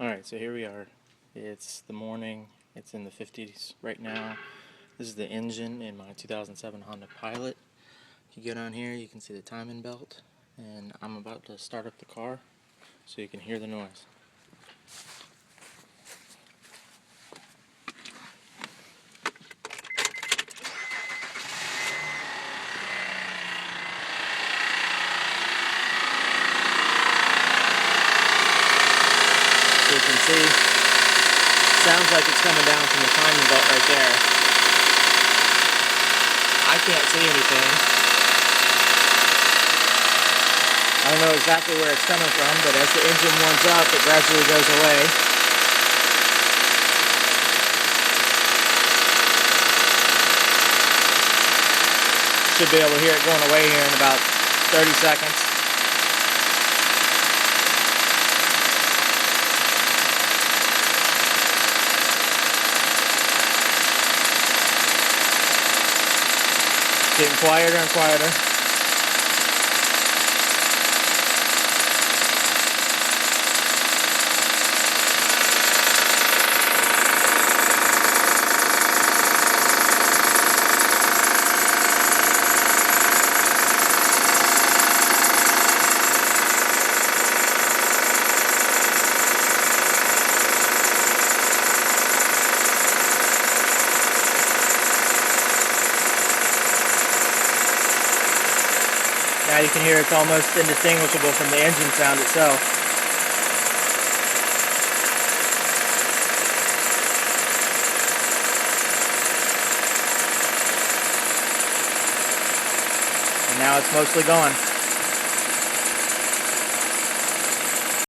Alright, so here we are. It's the morning. It's in the 50s right now. This is the engine in my 2007 Honda Pilot. If you go down here, you can see the timing belt. And I'm about to start up the car so you can hear the noise. So you can see, sounds like it's coming down from the timing belt right there. I can't see anything. I don't know exactly where it's coming from, but as the engine warms up, it gradually goes away. Should be able to hear it going away here in about 30 seconds. Getting quieter and quieter. Now you can hear it's almost indistinguishable from the engine sound itself. And now it's mostly gone.